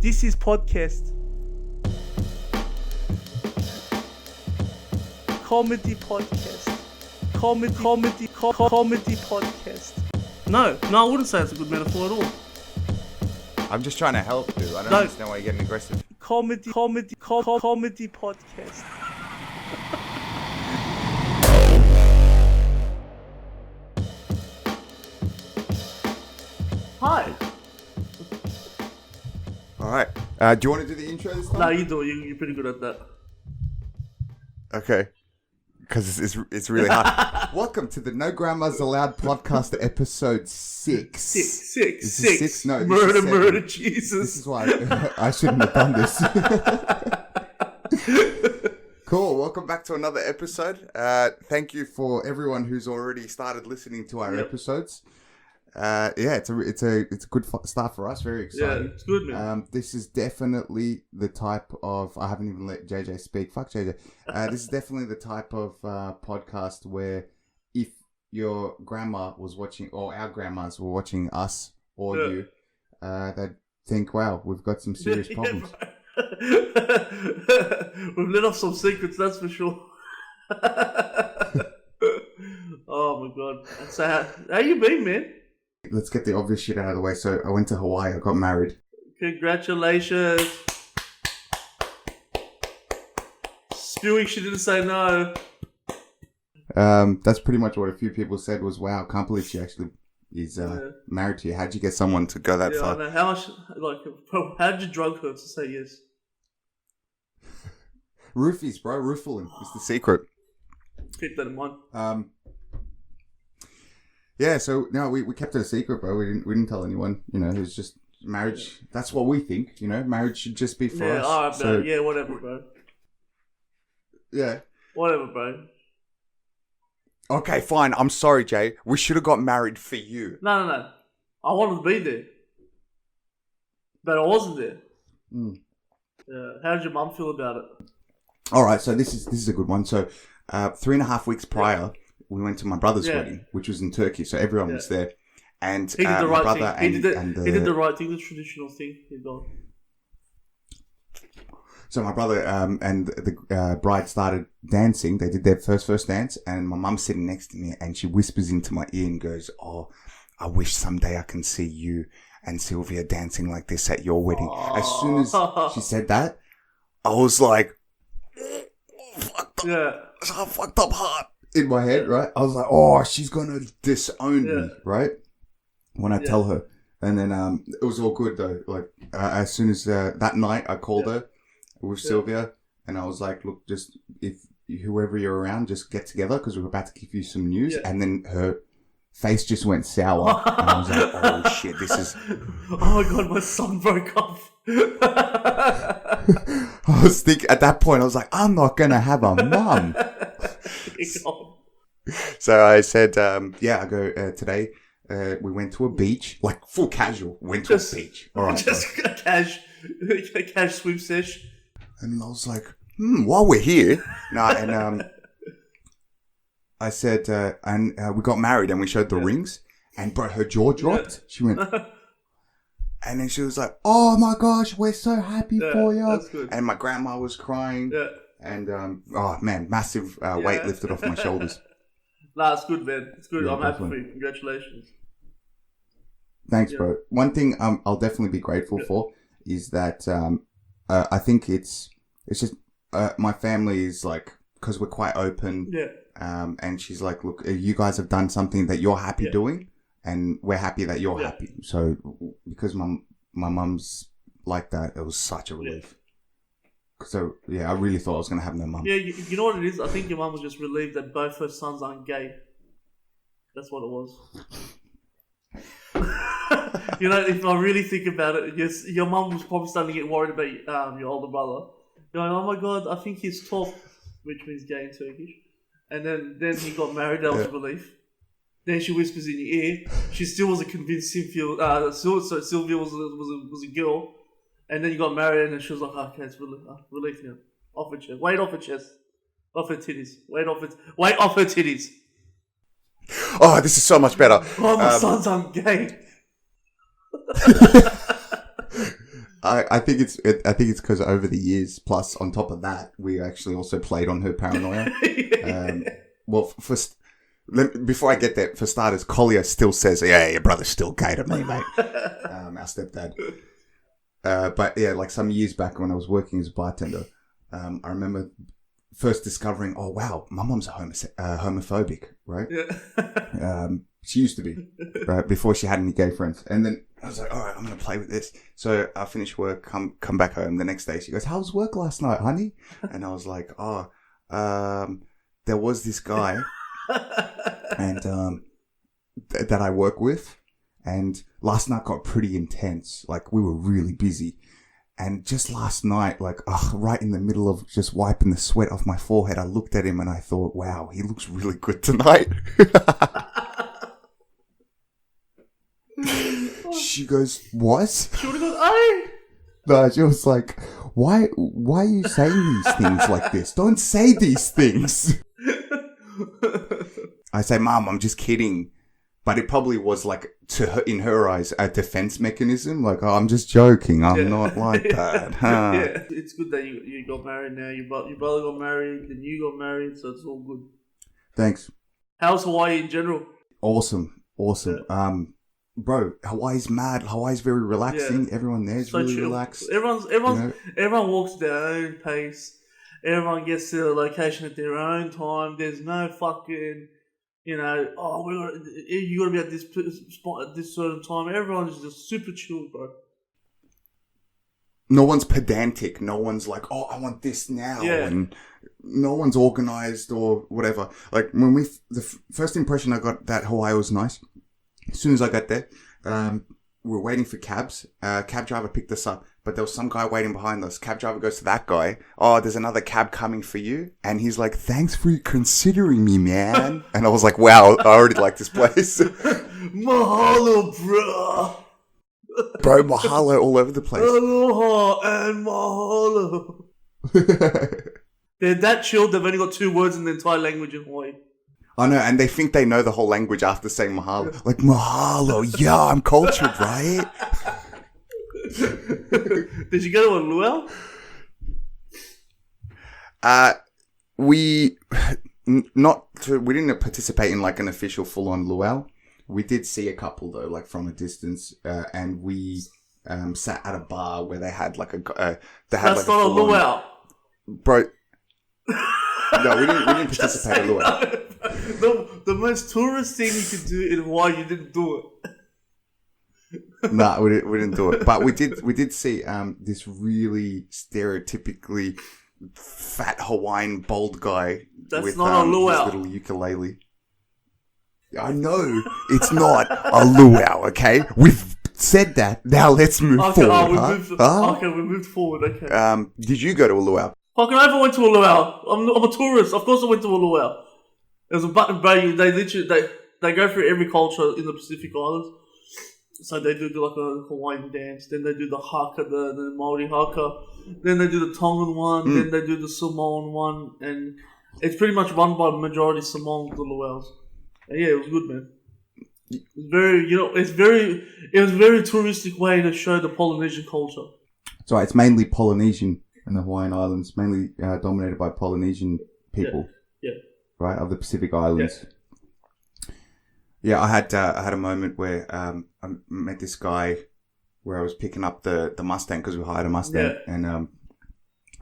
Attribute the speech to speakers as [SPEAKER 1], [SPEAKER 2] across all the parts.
[SPEAKER 1] This is podcast. Comedy podcast. Comedy podcast. No, I wouldn't say it's a good metaphor at all.
[SPEAKER 2] I'm just trying to help, dude. I don't understand why you're getting aggressive.
[SPEAKER 1] Comedy podcast. Hi.
[SPEAKER 2] All right. Do you want to do the intro this time?
[SPEAKER 1] No, you do. You're pretty good at that.
[SPEAKER 2] Okay. Because it's really hard. Welcome to the No Grandmas Allowed podcast, episode 6.
[SPEAKER 1] Six.
[SPEAKER 2] No,
[SPEAKER 1] Murder, Jesus.
[SPEAKER 2] This is why I shouldn't have done this. Cool. Welcome back to another episode. Thank you for everyone who's already started listening to our episodes. It's a good start for us. Very exciting.
[SPEAKER 1] Yeah, it's good, man.
[SPEAKER 2] This is definitely the type of... I haven't even let JJ speak. Fuck JJ. This is definitely the type of podcast where if your grandma was watching, or our grandmas were watching us or you, they'd think, wow, we've got some serious problems.
[SPEAKER 1] We've let off some secrets, that's for sure. Oh my god. So how you been, man?
[SPEAKER 2] Let's get the obvious shit out of the way. So I went to Hawaii. I got married.
[SPEAKER 1] Congratulations. Spewing she didn't say no.
[SPEAKER 2] That's pretty much what a few people said was, wow, I can't believe she actually is married to you. How'd you get someone to go that far?
[SPEAKER 1] I know. How much, how did you drug her to say yes?
[SPEAKER 2] Roofies, bro. Roofing is the secret.
[SPEAKER 1] Keep that in mind.
[SPEAKER 2] Yeah, so no, we kept it a secret, bro. We didn't tell anyone. You know, it was just marriage. Yeah. That's what we think. You know, marriage should just be for us.
[SPEAKER 1] Alright, so, yeah, whatever, bro.
[SPEAKER 2] Yeah.
[SPEAKER 1] Whatever, bro.
[SPEAKER 2] Okay, fine. I'm sorry, Jay. We should have got married for you.
[SPEAKER 1] No. I wanted to be there, but I wasn't there. Yeah. How did your mum feel about it?
[SPEAKER 2] All right, so this is a good one. So, 3.5 weeks prior. We went to my brother's wedding, which was in Turkey, so everyone was there. And
[SPEAKER 1] he did the
[SPEAKER 2] my
[SPEAKER 1] right
[SPEAKER 2] brother
[SPEAKER 1] thing. He did the right thing, the traditional thing.
[SPEAKER 2] So my brother and the bride started dancing. They did their first dance, and my mum's sitting next to me, and she whispers into my ear and goes, "Oh, I wish someday I can see you and Sylvia dancing like this at your wedding." As soon as she said that, I was like, fucked up. Yeah. I fucked up hard. In my head, right? I was like, oh, she's going to disown me, right? When I tell her. And then it was all good, though. Like, as soon as that night, I called her with Sylvia. And I was like, look, just if whoever you're around, just get together because we're about to give you some news. Yeah. And then her face just went sour. And I was like, oh, shit, this is...
[SPEAKER 1] Oh, my God, my son broke off.
[SPEAKER 2] I was thinking, at that point, I was like, I'm not going to have a mum. So I said, I go today. We went to a beach, like full casual. Went to a beach. All right,
[SPEAKER 1] just a cash swim sesh.
[SPEAKER 2] And I was like, while we're here, I said, we got married and we showed the rings, and bro, her jaw dropped. Yeah. She went, and then she was like, "Oh my gosh, we're so happy for you!"
[SPEAKER 1] That's good.
[SPEAKER 2] And my grandma was crying. Yeah. And, massive weight lifted off my shoulders.
[SPEAKER 1] Nah, it's good, man. It's good.
[SPEAKER 2] Yeah,
[SPEAKER 1] I'm happy for you. Congratulations.
[SPEAKER 2] Thanks, bro. One thing I'll definitely be grateful for is that I think it's just my family is like, because we're quite open. Yeah. And she's like, look, you guys have done something that you're happy doing, and we're happy that you're happy. So because my mum's like that, it was such a relief. So, I really thought I was going to have no mum.
[SPEAKER 1] Yeah, you know what it is? I think your mum was just relieved that both her sons aren't gay. That's what it was. You know, if I really think about it, yes, your mum was probably starting to get worried about your older brother. Going, oh my God, I think he's top, which means gay in Turkish. And then he got married, that was a relief. Then she whispers in your ear. She still wasn't convinced Sylvia was a girl. And then you got married, and then she was like, okay, it's relief now. Off her chest. Weight off her chest. Off her titties. Weight off her titties.
[SPEAKER 2] Oh, this is so much better.
[SPEAKER 1] Oh, my sons aren't gay.
[SPEAKER 2] I think it's because over the years, plus on top of that, we actually also played on her paranoia. Well, before I get there, for starters, Collier still says, "Yeah, your brother's still gay to me, mate." Our stepdad. But yeah, like some years back when I was working as a bartender, I remember first discovering, oh wow, my mum's homophobic, right?
[SPEAKER 1] Yeah.
[SPEAKER 2] She used to be, right, before she had any gay friends. And then I was like, all right, I'm going to play with this. So I finished work, come back home. The next day she goes, how was work last night, honey? And I was like, there was this guy and that I work with. And last night got pretty intense. Like, we were really busy. And just last night, like, right in the middle of just wiping the sweat off my forehead, I looked at him and I thought, wow, he looks really good tonight. She goes, what?
[SPEAKER 1] She would have gone, "Aye."
[SPEAKER 2] No, she was like, why are you saying these things like this? Don't say these things. I say, Mom, I'm just kidding. But it probably was like, in her eyes, a defense mechanism. Like, oh, I'm just joking. I'm not like that. Huh?
[SPEAKER 1] Yeah, it's good that you got married now. Your brother got married, then you got married, so it's all good.
[SPEAKER 2] Thanks.
[SPEAKER 1] How's Hawaii in general?
[SPEAKER 2] Awesome.
[SPEAKER 1] Yeah.
[SPEAKER 2] Bro, Hawaii's mad. Hawaii's very relaxing.
[SPEAKER 1] Yeah.
[SPEAKER 2] Everyone there's
[SPEAKER 1] So
[SPEAKER 2] really
[SPEAKER 1] chill.
[SPEAKER 2] relaxed.
[SPEAKER 1] Everyone walks at their own pace. Everyone gets to the location at their own time. There's no fucking, you gotta be at this spot at this certain time. Everyone's just super chill, bro.
[SPEAKER 2] No one's pedantic. No one's like, oh, I want this now.
[SPEAKER 1] Yeah.
[SPEAKER 2] And no one's organized or whatever. Like, when the first impression I got that Hawaii was nice. As soon as I got there, we were waiting for cabs. Cab driver picked us up, but there was some guy waiting behind us. Cab driver goes to that guy. Oh, there's another cab coming for you. And he's like, thanks for considering me, man. And I was like, wow, I already like this place.
[SPEAKER 1] Mahalo, bro.
[SPEAKER 2] Bro, Mahalo all over the place.
[SPEAKER 1] Aloha and mahalo. They're that chilled, they've only got 2 words in the entire language in Hawaii.
[SPEAKER 2] I know, and they think they know the whole language after saying mahalo. Like, mahalo, yeah, I'm cultured, right?
[SPEAKER 1] Did you go to a luau?
[SPEAKER 2] We didn't participate in like an official full-on luau. We did see a couple though, like from a distance, and we sat at a bar where they had like
[SPEAKER 1] That's not a luau,
[SPEAKER 2] bro. No, we didn't participate in luau.
[SPEAKER 1] The most tourist thing you could do in Hawaii, you didn't do it.
[SPEAKER 2] No, we didn't do it, but we did see this really stereotypically fat Hawaiian bald guy.
[SPEAKER 1] That's
[SPEAKER 2] with
[SPEAKER 1] not a luau.
[SPEAKER 2] his little ukulele. I know it's not a luau. Okay, we've said that. Now let's move forward.
[SPEAKER 1] We moved forward. Okay.
[SPEAKER 2] Did you go to a luau?
[SPEAKER 1] Fucking I never went to a luau. I'm a tourist. Of course I went to a luau. There's a button bay. They go through every culture in the Pacific Islands. So they do like a Hawaiian dance. Then they do the haka, the Maori haka. Then they do the Tongan one. Then they do the Samoan one. And it's pretty much run by majority Samoans, the luau's. And yeah, it was good, man. It's very, it was a very touristic way to show the Polynesian culture.
[SPEAKER 2] So it's mainly Polynesian in the Hawaiian Islands, mainly dominated by Polynesian people.
[SPEAKER 1] Yeah.
[SPEAKER 2] Right, of the Pacific Islands. Yeah, I had a moment where I met this guy where I was picking up the Mustang because we hired a Mustang, and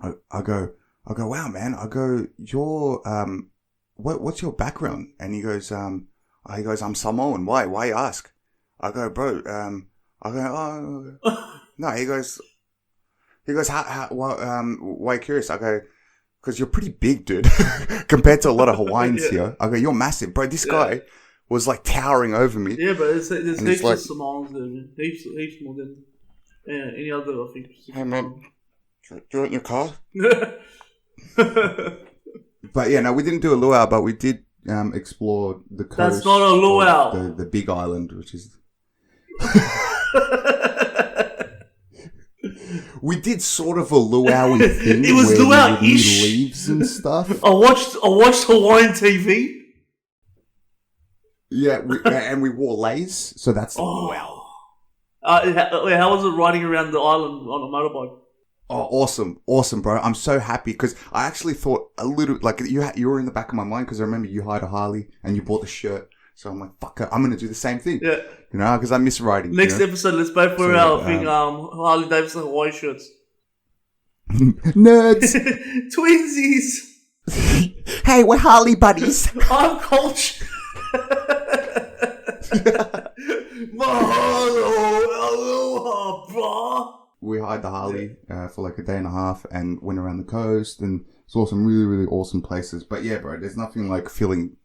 [SPEAKER 2] I go, wow, man. I go, what's your background? And he goes, I'm Samoan. Why you ask? I go, bro. No. He goes, why are you curious? I go, because you're pretty big, dude, compared to a lot of Hawaiians here. I go, you're massive, bro. This guy was like towering over me.
[SPEAKER 1] Yeah, but there's heaps of Samoans there, man. Heaps more than any other, I think.
[SPEAKER 2] Hey, man, do you want your car? But yeah, no, we didn't do a luau, but we did explore the coast.
[SPEAKER 1] That's not a luau.
[SPEAKER 2] The Big Island, which is... We did sort of a luau thing.
[SPEAKER 1] It was luau-ish.
[SPEAKER 2] Leaves and stuff.
[SPEAKER 1] I watched Hawaiian TV.
[SPEAKER 2] Yeah, and we wore leis, so that's the luau.
[SPEAKER 1] How was it riding around the island on a motorbike?
[SPEAKER 2] Oh, awesome, bro. I'm so happy because I actually thought a little like you were in the back of my mind because I remember you hired a Harley and you bought the shirt. So I'm like, fuck it, I'm gonna do the same thing.
[SPEAKER 1] Yeah.
[SPEAKER 2] You know, because I miss riding.
[SPEAKER 1] Next episode, let's both wear our Harley Davidson Hawaii shirts.
[SPEAKER 2] Nerds.
[SPEAKER 1] Twinsies.
[SPEAKER 2] Hey, we're Harley buddies.
[SPEAKER 1] I'm Coach. Mahalo, aloha, brah.
[SPEAKER 2] We hired the Harley for like a day and a half and went around the coast and saw some really, really awesome places. But yeah, bro, there's nothing like feeling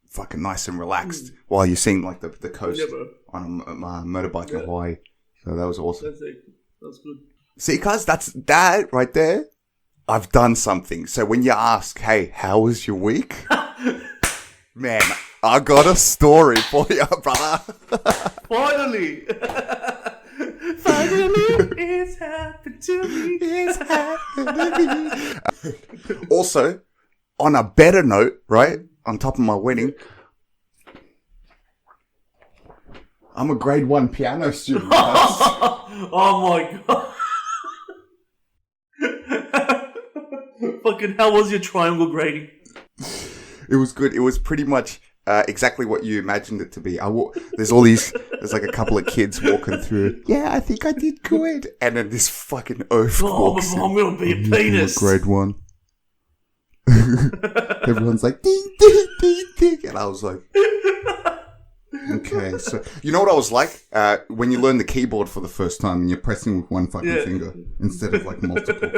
[SPEAKER 2] fucking nice and relaxed while you're seeing like the coast on a motorbike in Hawaii. So that was awesome.
[SPEAKER 1] That's it. That's good.
[SPEAKER 2] See, cuz that right there, I've done something. So when you ask, hey, how was your week? Man, I got a story for you, brother.
[SPEAKER 1] Finally! Finally, it's happened to me.
[SPEAKER 2] It's happened to me. Also, on a better note, right? On top of my wedding, I'm a grade 1 piano student.
[SPEAKER 1] Oh my god. Fucking, how was your triangle grading?
[SPEAKER 2] It was good. It was pretty much exactly what you imagined it to be. There's like a couple of kids walking through. Yeah, I think I did good. And then this fucking oaf walks in.
[SPEAKER 1] I'm gonna be a penis.
[SPEAKER 2] Grade 1. Everyone's like, ding, ding, ding, ding. And I was like, okay. So, you know what I was like? When you learn the keyboard for the first time and you're pressing with one fucking finger instead of like multiple.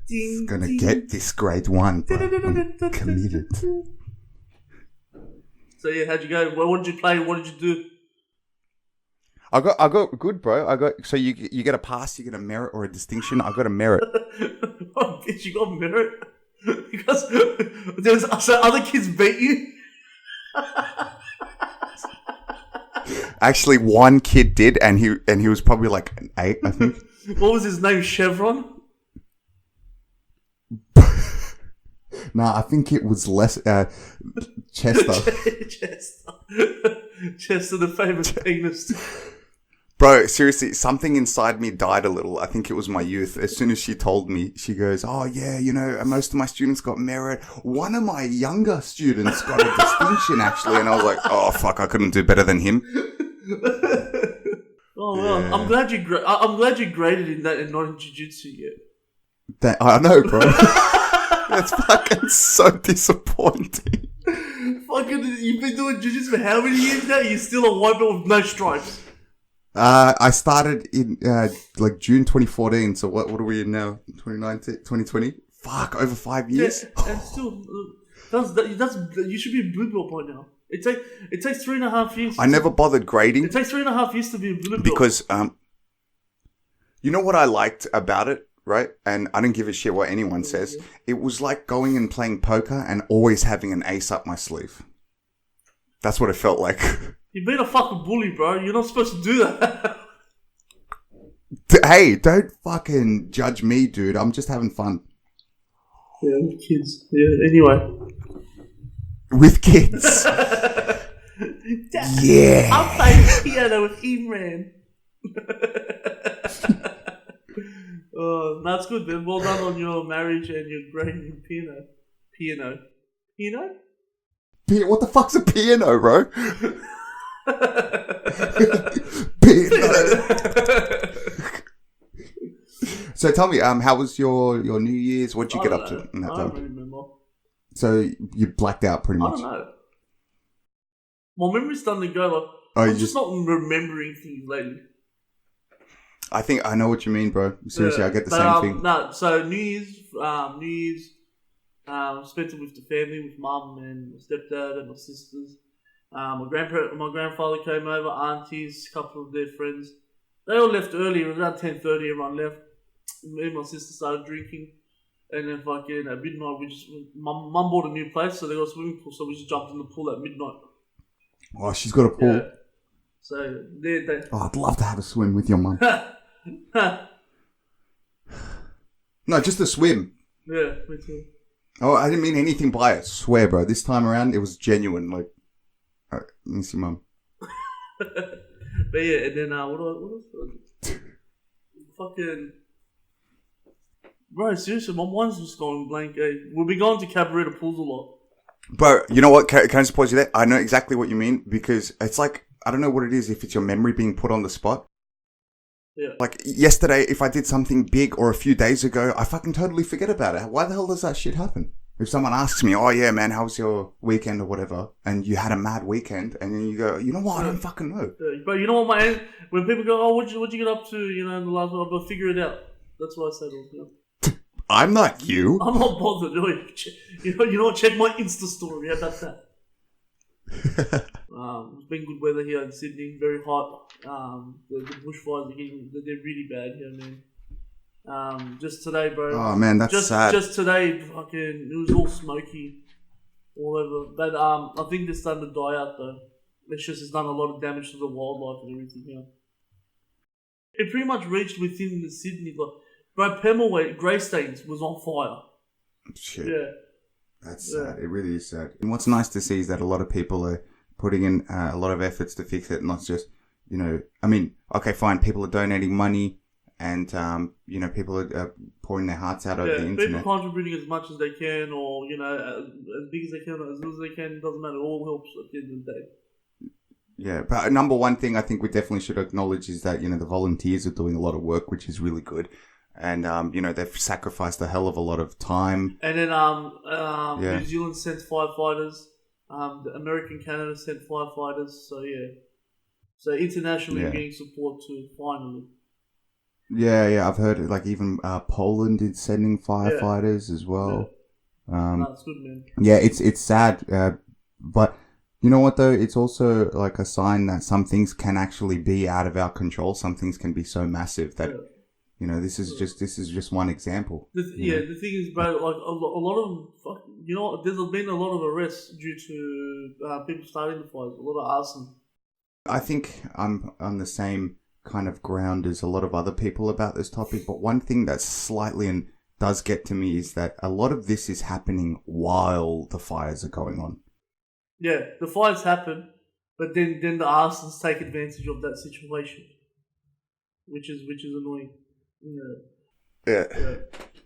[SPEAKER 1] Ding,
[SPEAKER 2] gonna
[SPEAKER 1] ding.
[SPEAKER 2] get this grade 1, bro. I'm committed.
[SPEAKER 1] So yeah, how'd you go? What did you play? What did you do?
[SPEAKER 2] I got good, bro. So you get a pass, you get a merit or a distinction. I got a merit.
[SPEAKER 1] Oh, bitch, you got merit because so other kids beat you.
[SPEAKER 2] Actually, one kid did, and he was probably like an 8, I think.
[SPEAKER 1] What was his name? Chevron.
[SPEAKER 2] Nah, I think it was less Chester.
[SPEAKER 1] Chester, the famous pianist.
[SPEAKER 2] Bro, seriously, something inside me died a little. I think it was my youth. As soon as she told me, she goes, oh yeah, you know, most of my students got merit. One of my younger students got a distinction, actually. And I was like, oh fuck, I couldn't do better than him.
[SPEAKER 1] Oh well, yeah. I'm glad you graded in that and not in jiu-jitsu yet.
[SPEAKER 2] I know, bro. That's fucking so disappointing.
[SPEAKER 1] Fucking, you've been doing jiu-jitsu for how many years now? You're still a white belt with no stripes.
[SPEAKER 2] I started in like June 2014. So what are we in now? 2019, 2020? Fuck, over 5 years.
[SPEAKER 1] Yeah, and still, you should be a blue belt by now. It takes 3.5 years.
[SPEAKER 2] I never bothered grading.
[SPEAKER 1] It takes 3.5 years to be a blue belt
[SPEAKER 2] because you know what I liked about it, right? And I don't give a shit what anyone says. It was like going and playing poker and always having an ace up my sleeve. That's what it felt like.
[SPEAKER 1] You've been a fucking bully, bro. You're not supposed to do that.
[SPEAKER 2] Hey, don't fucking judge me, dude. I'm just having fun.
[SPEAKER 1] Yeah, with kids. Yeah, anyway.
[SPEAKER 2] With kids. Yeah.
[SPEAKER 1] I'm playing piano with Imran. That's good, man. Well done on your marriage and your grading in piano. Piano?
[SPEAKER 2] What the fuck's a piano, bro? Piano. So tell me, how was your New Year's? What'd you get up to in that time?
[SPEAKER 1] I don't really remember.
[SPEAKER 2] So you blacked out pretty much.
[SPEAKER 1] I don't know. My memory's starting to go like I'm just not remembering things lately.
[SPEAKER 2] I think I know what you mean, bro. Seriously, I get the same thing.
[SPEAKER 1] No, so New Year's, spent it with the family, with mum and my stepdad and my sisters. My grandfather came over, aunties, a couple of their friends. They all left early. It was around 10:30. Everyone left. Me and my sister started drinking, and then fucking at midnight, mum bought a new place, so they got a swimming pool, so we just jumped in the pool at midnight.
[SPEAKER 2] Oh, she's got a pool.
[SPEAKER 1] Yeah. So they.
[SPEAKER 2] Oh, I'd love to have a swim with your mum. No, just a swim.
[SPEAKER 1] Yeah, me too.
[SPEAKER 2] Oh, I didn't mean anything by it. Swear, bro. This time around, it was genuine. Like, miss your mum.
[SPEAKER 1] But yeah, and then what else? Fucking bro, seriously, my mind's just going blank. We'll be going to Cabaret Pools a lot.
[SPEAKER 2] Bro, you know what? Can I just pause you there? I know exactly what you mean because it's like, I don't know what it is, if it's your memory being put on the spot.
[SPEAKER 1] Yeah.
[SPEAKER 2] Like yesterday, if I did something big or a few days ago, I fucking totally forget about it. Why the hell does that shit happen? If someone asks me, oh yeah, man, how was your weekend or whatever, and you had a mad weekend, and then you go, you know what, I don't fucking know.
[SPEAKER 1] But you know what, when people go, oh, what'd you get up to, in the last one, but figure it out. That's what I said.
[SPEAKER 2] I'm not you.
[SPEAKER 1] I'm not bothered. You know what? Check my Insta story. How about that? It's been good weather here in Sydney. Very hot. The bushfires they're really bad here, man. Just today, bro.
[SPEAKER 2] Oh man, that's sad.
[SPEAKER 1] Just today, fucking, it was all smoky, all over. But I think they're starting to die out though. It's done a lot of damage to the wildlife and everything here. It pretty much reached within the Sydney, bro. Pemulwuy, Greystanes was on fire.
[SPEAKER 2] Shit.
[SPEAKER 1] Yeah.
[SPEAKER 2] That's sad. It really is sad. And what's nice to see is that a lot of people are putting in a lot of efforts to fix it, not just, I mean, okay, fine, people are donating money and, people are pouring their hearts out over the internet.
[SPEAKER 1] People contributing as much as they can or, as big as they can, as little as they can, it doesn't matter, it all helps at the end of the day.
[SPEAKER 2] Yeah, but number one thing I think we definitely should acknowledge is that, the volunteers are doing a lot of work, which is really good. And, they've sacrificed a hell of a lot of time.
[SPEAKER 1] And then New Zealand sent firefighters. The American Canada sent firefighters. So, yeah. So, internationally getting support too, finally.
[SPEAKER 2] Yeah, I've heard, even Poland is sending firefighters as well.
[SPEAKER 1] Yeah. That's good, man.
[SPEAKER 2] Yeah, it's sad. But, you know what, though? It's also, a sign that some things can actually be out of our control. Some things can be so massive that... this is just one example.
[SPEAKER 1] The thing is, bro, a lot of there's been a lot of arrests due to people starting the fires, a lot of arson.
[SPEAKER 2] I think I'm on the same kind of ground as a lot of other people about this topic, but one thing that slightly and does get to me is that a lot of this is happening while the fires are going on.
[SPEAKER 1] Yeah, the fires happen, but then the arsons take advantage of that situation, which is annoying. Yeah.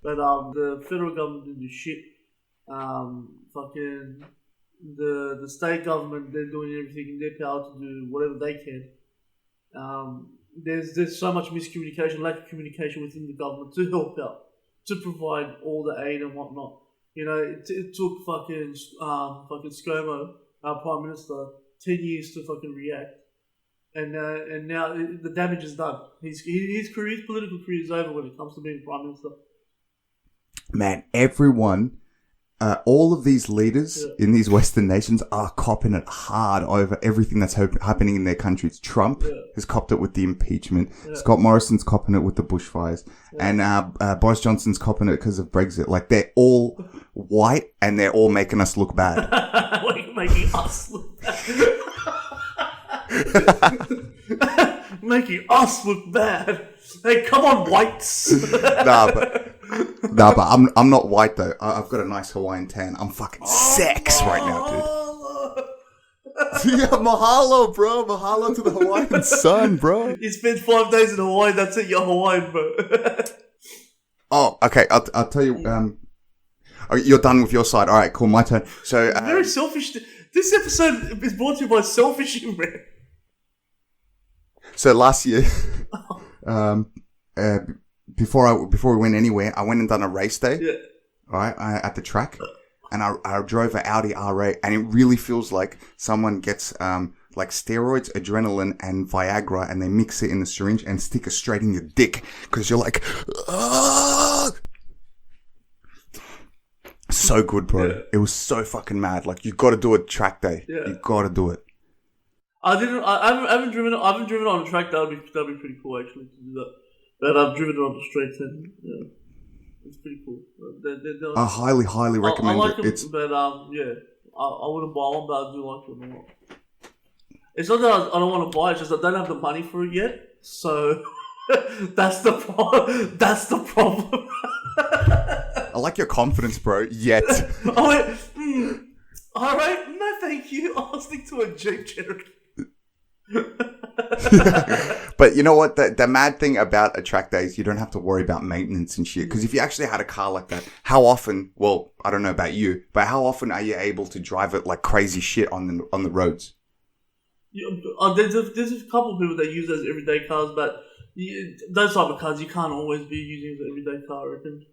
[SPEAKER 1] But the federal government didn't do shit. Fucking the state government, they're doing everything in their power to do whatever they can. There's so much miscommunication, lack of communication within the government to help out, to provide all the aid and whatnot. It took fucking ScoMo, our Prime Minister, 10 years to fucking react. And now the damage is done. His political career is over when it comes to being Prime Minister.
[SPEAKER 2] Man, everyone, all of these leaders in these Western nations are copping it hard over everything that's happening in their countries. Trump has copped it with the impeachment. Scott Morrison's copping it with the bushfires. And Boris Johnson's copping it because of Brexit. They're all white and they're all making us look bad.
[SPEAKER 1] Making us look bad. Making us look bad. Hey, come on, whites.
[SPEAKER 2] Nah, but I'm not white though. I've got a nice Hawaiian tan. I'm fucking sex right now, dude. Yeah, mahalo, bro. Mahalo to the Hawaiian sun, bro.
[SPEAKER 1] You spent 5 days in Hawaii. That's it. You're Hawaiian, bro.
[SPEAKER 2] Oh, okay. I'll tell you. You're done with your side. All right, cool. My turn. So
[SPEAKER 1] very selfish. This episode is brought to you by Selfish Man.
[SPEAKER 2] So last year, before we went anywhere, I went and done a race day.
[SPEAKER 1] Yeah.
[SPEAKER 2] Right, at the track, and I drove an Audi R8, and it really feels like someone gets steroids, adrenaline, and Viagra, and they mix it in the syringe and stick it straight in your dick because you're like, ah! So good, bro. Yeah. It was so fucking mad. You got to do a track day. Yeah. You got to do it.
[SPEAKER 1] I haven't driven on a track. That'd be pretty cool actually to do that. But I've driven it on the streets and it's pretty cool.
[SPEAKER 2] I highly recommend
[SPEAKER 1] I like
[SPEAKER 2] it.
[SPEAKER 1] But I wouldn't buy one, but I do like them a lot. It's not that I don't want to buy it; it's just I don't have the money for it yet. So that's the problem. That's the problem.
[SPEAKER 2] I like your confidence, bro. Yet.
[SPEAKER 1] I went, all right, no thank you. I'll stick to a Jeep Cherokee.
[SPEAKER 2] But you know what? The mad thing about a track day is you don't have to worry about maintenance and shit. Because if you actually had a car like that, how often? Well, I don't know about you, but how often are you able to drive it like crazy shit on the roads?
[SPEAKER 1] There's a couple of people that use those everyday cars, but those type of cars you can't always be using as an everyday car. I reckon.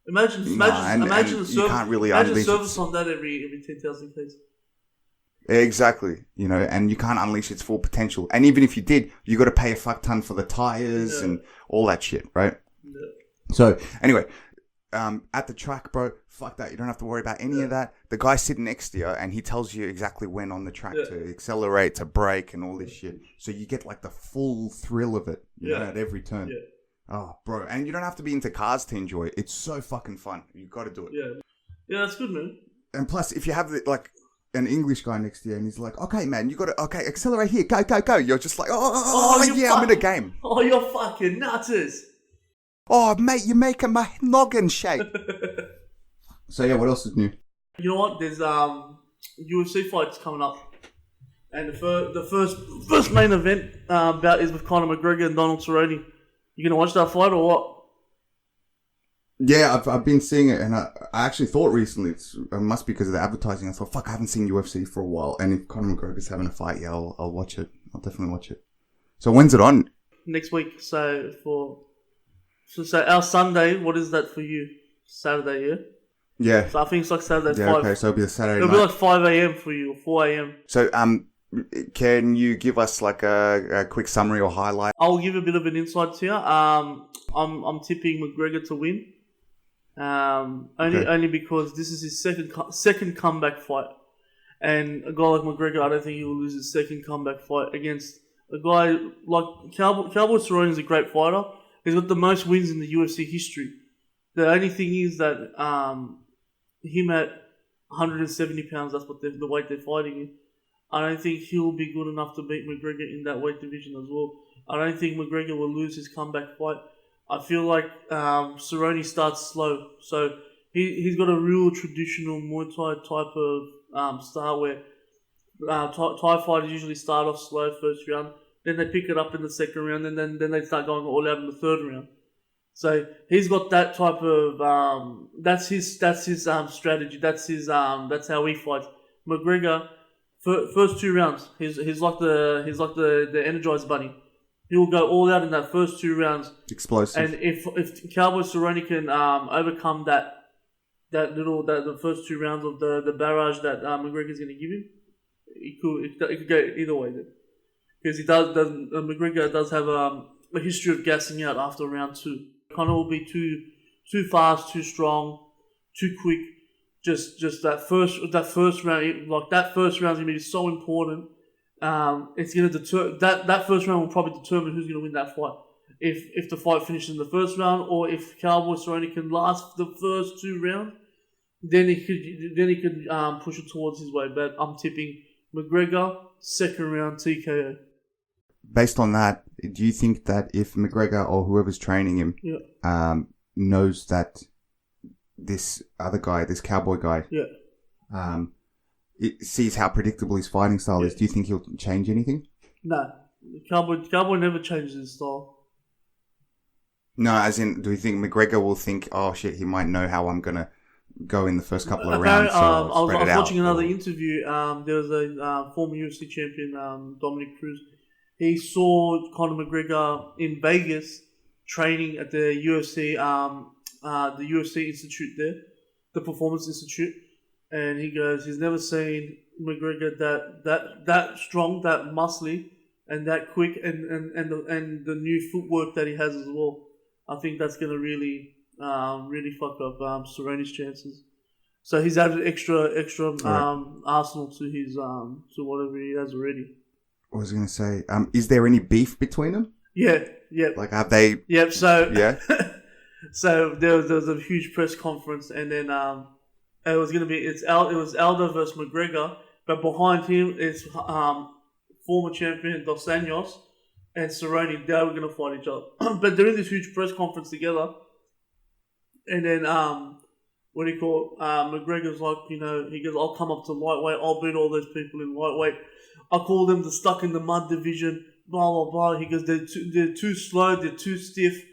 [SPEAKER 1] Imagine the
[SPEAKER 2] you can't really
[SPEAKER 1] imagine
[SPEAKER 2] unleash
[SPEAKER 1] service on that every 10,000 k's.
[SPEAKER 2] Exactly, and you can't unleash its full potential. And even if you did, you got to pay a fuck ton for the tires and all that shit, right?
[SPEAKER 1] Yeah.
[SPEAKER 2] So anyway, at the track, bro, fuck that. You don't have to worry about any of that. The guy sitting next to you, and he tells you exactly when on the track to accelerate, to brake, and all this shit. So you get like the full thrill of it, you know, at every turn.
[SPEAKER 1] Yeah.
[SPEAKER 2] Oh, bro, and you don't have to be into cars to enjoy it. It's so fucking fun. You got to do it.
[SPEAKER 1] Yeah, that's good, man.
[SPEAKER 2] And plus, if you have like an English guy next to you, and he's like, "Okay, man, you got to accelerate here, go, go, go." You're just like, I'm in a game."
[SPEAKER 1] Oh, you're fucking nutters.
[SPEAKER 2] Oh, mate, you're making my noggin shake. So yeah, what else is new?
[SPEAKER 1] You know what? There's UFC fights coming up, and the first main event bout is with Conor McGregor and Donald Cerrone. You gonna watch that fight or what?
[SPEAKER 2] Yeah, I've been seeing it, and I actually thought recently it must be because of the advertising. I thought, fuck, I haven't seen UFC for a while, and if Conor McGregor's having a fight, yeah, I'll watch it. I'll definitely watch it. So when's it on?
[SPEAKER 1] Next week. So our Sunday, what is that for you? Saturday, yeah.
[SPEAKER 2] Yeah.
[SPEAKER 1] So I think it's like Saturday.
[SPEAKER 2] Yeah.
[SPEAKER 1] 5.
[SPEAKER 2] Okay. So it'll be a Saturday.
[SPEAKER 1] It'll
[SPEAKER 2] night.
[SPEAKER 1] be like 5 a.m. for you or 4 a.m.
[SPEAKER 2] So can you give us like a quick summary or highlight?
[SPEAKER 1] I'll give a bit of an insight here. I'm tipping McGregor to win. Only because this is his second comeback fight, and a guy like McGregor, I don't think he will lose his second comeback fight against a guy like Cowboy Cerrone is a great fighter. He's got the most wins in the UFC history. The only thing is that him at 170 pounds, that's what the weight they're fighting in. I don't think he'll be good enough to beat McGregor in that weight division as well. I don't think McGregor will lose his comeback fight. I feel like Cerrone starts slow. So he's got a real traditional Muay Thai type of style where Thai fighters usually start off slow first round, then they pick it up in the second round, and then they start going all out in the third round. So he's got that type of that's his strategy. That's how he fights. McGregor, first 2 rounds, he's like the Energized Bunny. He'll go all out in that first 2 rounds.
[SPEAKER 2] Explosive.
[SPEAKER 1] And if Cowboy Cerrone can overcome the first 2 rounds of the barrage that McGregor's going to give him, it could go either way then. Because McGregor does have a history of gassing out after round 2. Conor will be too fast, too strong, too quick. Just that first round, like that first round is going to be so important. It's going to deter that first round will probably determine who's going to win that fight. If the fight finishes in the first round, or if Cowboy Cerrone can last the first 2 rounds, then he could push it towards his way. But I'm tipping McGregor second round TKO.
[SPEAKER 2] Based on that, do you think that if McGregor or whoever's training him knows that this other guy, this Cowboy guy, it sees how predictable his fighting style is, do you think he'll change anything?
[SPEAKER 1] No. Cowboy never changes his style.
[SPEAKER 2] No, as in, do you think McGregor will think, oh shit, he might know how I'm going to go in the first couple of rounds, so
[SPEAKER 1] I was watching another
[SPEAKER 2] or...
[SPEAKER 1] interview. There was a former UFC champion, Dominic Cruz. He saw Conor McGregor in Vegas training at the UFC Institute there, the Performance Institute, and he goes, he's never seen McGregor that strong, that muscly, and that quick, and the new footwork that he has as well. I think that's going to really fuck up Cerrone's chances. So he's added extra arsenal to his to whatever he has already.
[SPEAKER 2] What was I going to say? Is there any beef between them?
[SPEAKER 1] Yeah.
[SPEAKER 2] Like, have they?
[SPEAKER 1] Yep. So
[SPEAKER 2] yeah.
[SPEAKER 1] So there was a huge press conference, and then it was going to be it was Aldo versus McGregor, but behind him is former champion Dos Anjos and Cerrone. They were going to fight each other, but they're in this huge press conference together, and then McGregor's like, he goes, I'll come up to lightweight, I'll beat all those people in lightweight. I call them the stuck in the mud division. Blah blah blah. He goes, they're too slow. They're too stiff.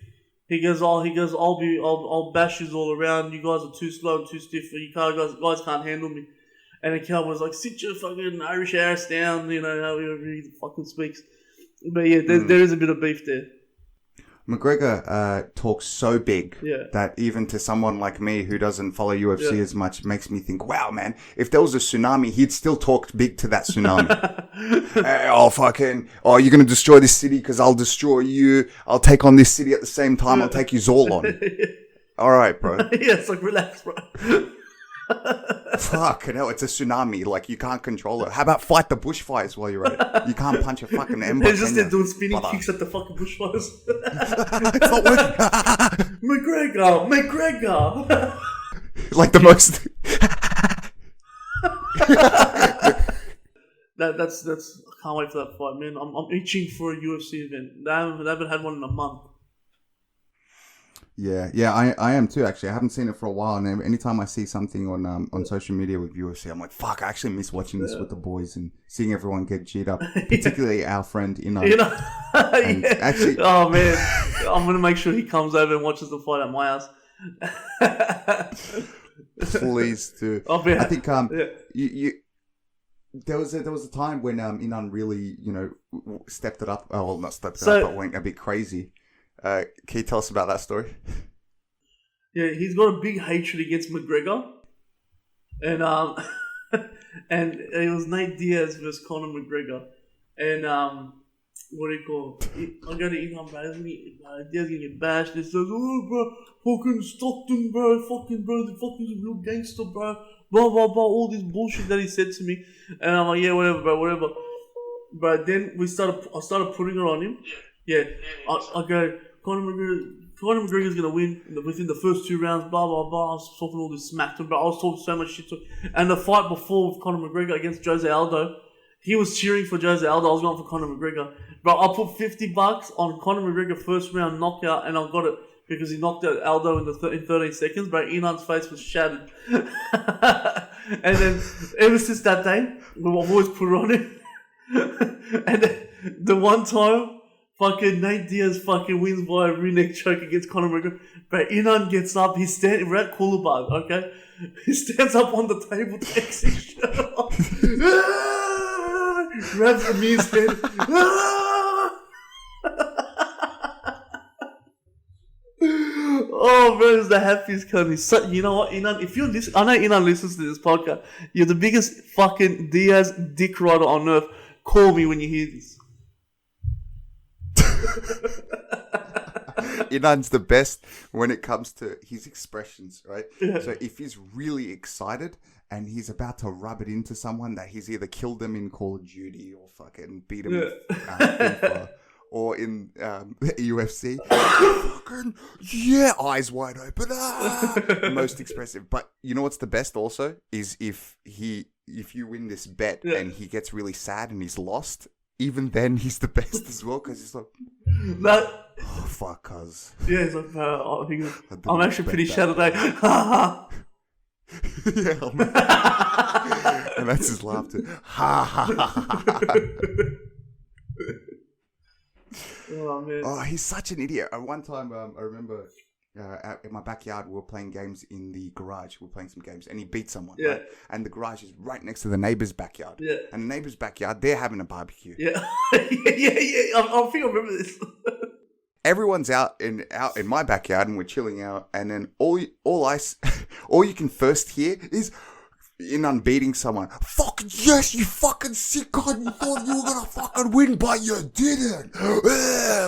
[SPEAKER 1] He goes, I'll bash you all around. You guys are too slow and too stiff. Guys can't handle me. And the cowboy's like, sit your fucking Irish ass down. You know how he fucking speaks. But yeah, there is a bit of beef there.
[SPEAKER 2] McGregor talks so big
[SPEAKER 1] Yeah.
[SPEAKER 2] that even to someone like me who doesn't follow UFC as much, makes me think, wow, man, if there was a tsunami, he'd still talk big to that tsunami. You're going to destroy this city because I'll destroy you. I'll take on this city at the same time. I'll take you all on. All right, bro.
[SPEAKER 1] Yeah, it's like, relax, bro.
[SPEAKER 2] Fuck, no, it's a tsunami. Like, you can't control it. How about fight the bushfires while you're at it? You can't punch a fucking ember.
[SPEAKER 1] They're just there doing spinning kicks at the fucking bushfires.
[SPEAKER 2] It's not working.
[SPEAKER 1] McGregor.
[SPEAKER 2] Like the most.
[SPEAKER 1] That's. I can't wait for that fight, man. I'm itching for a UFC event. They haven't had one in a month.
[SPEAKER 2] Yeah, I am too, actually. I haven't seen it for a while, and anytime I see something on social media with UFC, I'm like, fuck, I actually miss watching this with the boys and seeing everyone get G'd up, particularly our friend Ino. Actually,
[SPEAKER 1] oh man, I'm gonna make sure he comes over and watches the fight at my house.
[SPEAKER 2] Please do. I think there was a time when Inan really, stepped it up. Oh, well, not stepped it up, but went a bit crazy. Can you tell us about that story?
[SPEAKER 1] Yeah, he's got a big hatred against McGregor, and and it was Nate Diaz versus Conor McGregor, and what do you call it? I go to Inan, bro. Diaz gonna get bashed. He says, "Oh, bro, fucking Stockton, bro, the fucking real gangster, bro." Blah blah blah. All this bullshit that he said to me, and I'm like, yeah, whatever, bro, whatever. But then I started putting it on him. Yeah, I go, Conor McGregor's gonna win within the first 2 rounds, blah blah blah. I was talking all this smack to him, but I was talking so much shit to him. And the fight before with Conor McGregor against Jose Aldo, he was cheering for Jose Aldo. I was going for Conor McGregor. But I put $50 on Conor McGregor first round knockout, and I got it because he knocked out Aldo in 13 seconds. But Inan's face was shattered. And then ever since that day, we've always put it on him. And then the one time, fucking Nate Diaz fucking wins by a rear neck choke against Conor McGregor. But Inan gets up, we're at Coolabah, okay? He stands up on the table, takes his shirt off, grabs Amir's head. Oh, bro, it's the happiest cunt. You know what, Inan, if you're listening, I know Inan listens to this podcast. You're the biggest fucking Diaz dick rider on earth. Call me when you hear this.
[SPEAKER 2] Inan's the best when it comes to his expressions, right?
[SPEAKER 1] Yeah.
[SPEAKER 2] So if he's really excited and he's about to rub it into someone that he's either killed them in Call of Duty or fucking beat him with FIFA or in UFC, fucking eyes wide open, most expressive. But you know what's the best also is if you win this bet and he gets really sad and he's lost. Even then, he's the best as well because he's like, oh, fuck, cuz.
[SPEAKER 1] Yeah, he's like, I'm actually pretty shattered today. Ha ha.
[SPEAKER 2] Yeah, and that's his laughter. Ha ha ha.
[SPEAKER 1] Oh, man.
[SPEAKER 2] Oh, he's such an idiot. One time, I remember in my backyard, we were playing games in the garage. We were playing some games, and he beat someone.
[SPEAKER 1] Yeah.
[SPEAKER 2] Right? And the garage is right next to the neighbor's backyard.
[SPEAKER 1] Yeah.
[SPEAKER 2] And the neighbor's backyard, they're having a barbecue.
[SPEAKER 1] Yeah. yeah. I think I remember this.
[SPEAKER 2] Everyone's out in my backyard, and we're chilling out. And then all you can first hear is Inan beating someone. Fucking yes, you fucking sick god! You thought you were gonna fucking win, but you didn't.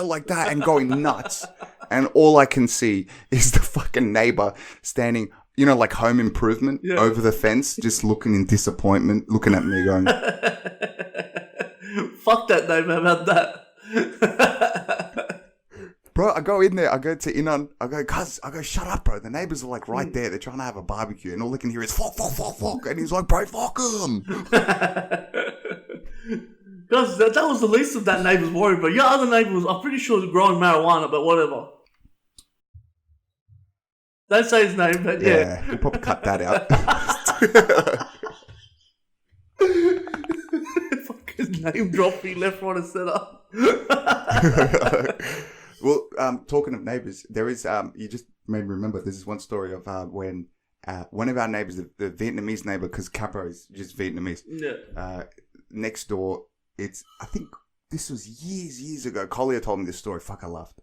[SPEAKER 2] Like that, and going nuts. And all I can see is the fucking neighbor standing, like Home Improvement, over the fence, just looking in disappointment, looking at me going,
[SPEAKER 1] fuck that neighbor about that.
[SPEAKER 2] Bro, I go in there, I go to Inan, I go, shut up, bro. The neighbors are like right there, they're trying to have a barbecue, and all they can hear is fuck, fuck, fuck, fuck. And he's like, bro, fuck him.
[SPEAKER 1] Because that was the least of that neighbor's worry, but your other neighbor was, I'm pretty sure, was growing marijuana, but whatever. Don't say his name, but yeah.
[SPEAKER 2] We'll probably cut that out.
[SPEAKER 1] Fucking Name dropping left, right, and center.
[SPEAKER 2] Well, talking of neighbors, there is you just made me remember. There's this one story of when one of our neighbors, the Vietnamese neighbor, because Capo is just Vietnamese.
[SPEAKER 1] Yeah.
[SPEAKER 2] Next door, I think this was years ago. Collier told me this story. Fuck, I laughed.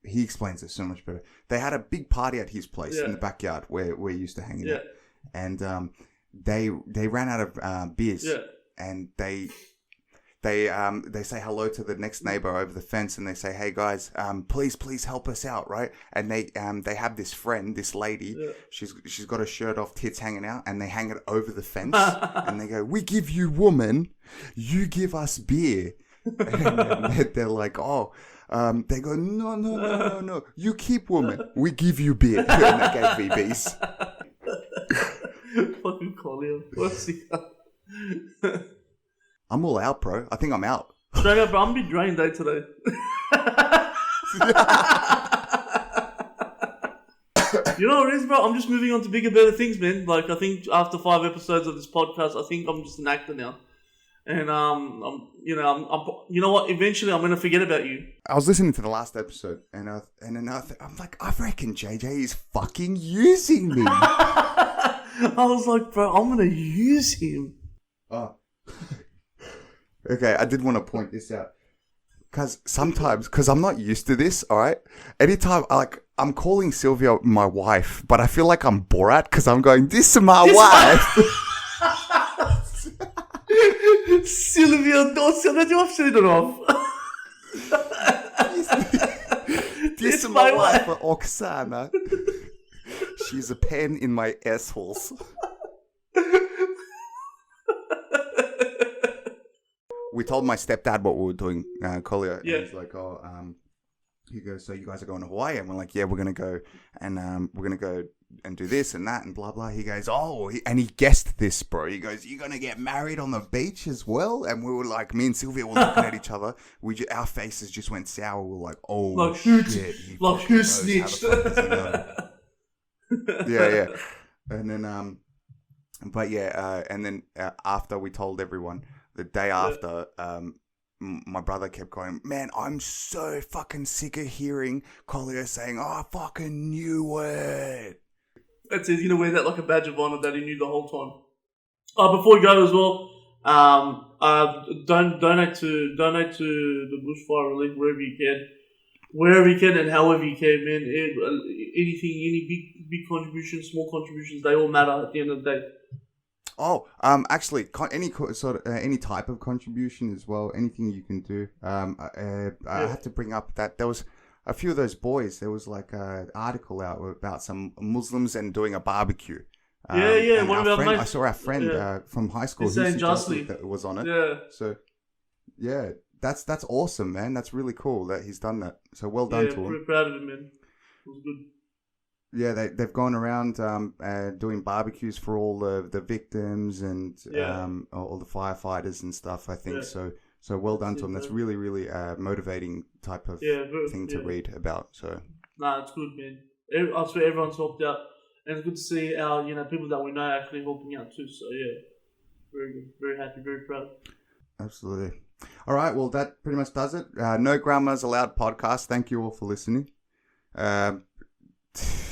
[SPEAKER 2] He explains it so much better. They had a big party at his place in the backyard where we used to hang out, and they ran out of beers, and they say hello to the next neighbor over the fence, and they say, "Hey guys, please help us out, right?" And they have this friend, this lady. Yeah. She's got her shirt off, tits hanging out, and they hang it over the fence, and they go, "We give you woman, you give us beer." And they're like, "Oh." They go, no. You keep woman. We give you beer. And they gave VBs.
[SPEAKER 1] Fucking Collier. What's he got?
[SPEAKER 2] I'm all out, bro. I think I'm out.
[SPEAKER 1] Straight up, bro. I'm a bit drained day today. You know what it is, bro? I'm just moving on to bigger, better things, man. Like, I think after 5 episodes of this podcast, I think I'm just an actor now. And you know what? Eventually, I'm gonna forget about you.
[SPEAKER 2] I was listening to the last episode, and I'm like, I reckon JJ is fucking using me.
[SPEAKER 1] I was like, bro, I'm gonna use him.
[SPEAKER 2] Oh, okay. I did want to point this out because I'm not used to this. All right, anytime I'm calling Sylvia my wife, but I feel like I'm Borat because I'm going, "This is my wife."
[SPEAKER 1] Sylvia, don't say that you have said it off.
[SPEAKER 2] This is my wife, Oksana. She's a pen in my assholes. We told my stepdad what we were doing, Collier. Yeah. And he's like, he goes, "So you guys are going to Hawaii?" And we're like, "Yeah, we're going to go and do this and that and blah, blah." He goes, and he guessed this, bro. He goes, "You're going to get married on the beach as well?" And we were like, me and Sylvia were looking at each other. Our faces just went sour. We were like, "Oh, like shit.
[SPEAKER 1] Who snitched?"
[SPEAKER 2] Yeah. And then, and then after we told everyone, the day after, my brother kept going, "Man, I'm so fucking sick of hearing Collier saying, 'Oh, I fucking knew it.'"
[SPEAKER 1] That's it. You know, wear that like a badge of honor that he knew the whole time. Before we go as well, donate to the bushfire relief wherever you can, and however you can, man. Anything, any big contributions, small contributions, they all matter at the end of the day.
[SPEAKER 2] Actually, any type of contribution as well. Anything you can do. I have to bring up that there was a few of those boys. There was like an article out about some Muslims and doing a barbecue.
[SPEAKER 1] One of our mates.
[SPEAKER 2] I saw our friend from high school that was on it.
[SPEAKER 1] Yeah.
[SPEAKER 2] So, yeah, that's awesome, man. That's really cool that he's done that. So well done to him.
[SPEAKER 1] Pretty proud of him, man. It was good.
[SPEAKER 2] Yeah, they've gone around doing barbecues for all the victims and all the firefighters and stuff, I think. Yeah. So well done to them. That's really, really motivating type of thing to read about. So
[SPEAKER 1] it's good, man. I swear everyone's helped out, and it's good to see our people that we know actually helping out too. So yeah, very good, very happy, very proud.
[SPEAKER 2] Absolutely. All right, well that pretty much does it. No Grandmas Allowed podcast. Thank you all for listening.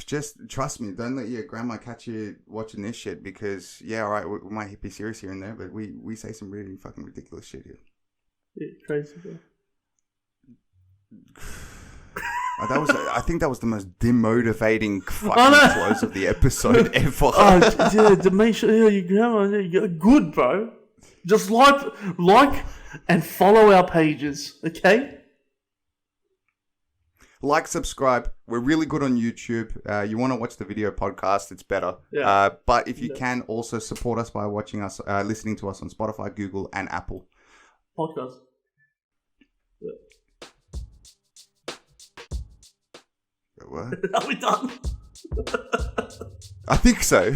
[SPEAKER 2] Just trust me, don't let your grandma catch you watching this shit because, alright, we might be serious here and there, but we say some really fucking ridiculous shit here.
[SPEAKER 1] Yeah, crazy, bro.
[SPEAKER 2] I think that was the most demotivating fucking close of the episode ever.
[SPEAKER 1] To make sure your grandma, you're good, bro. Just like and follow our pages, okay?
[SPEAKER 2] Like, subscribe. We're really good on YouTube. You want to watch the video podcast, it's better.
[SPEAKER 1] Yeah.
[SPEAKER 2] But if you can, also support us by listening to us on Spotify, Google, and Apple.
[SPEAKER 1] Podcast. Yeah.
[SPEAKER 2] What?
[SPEAKER 1] Are we done?
[SPEAKER 2] I think so.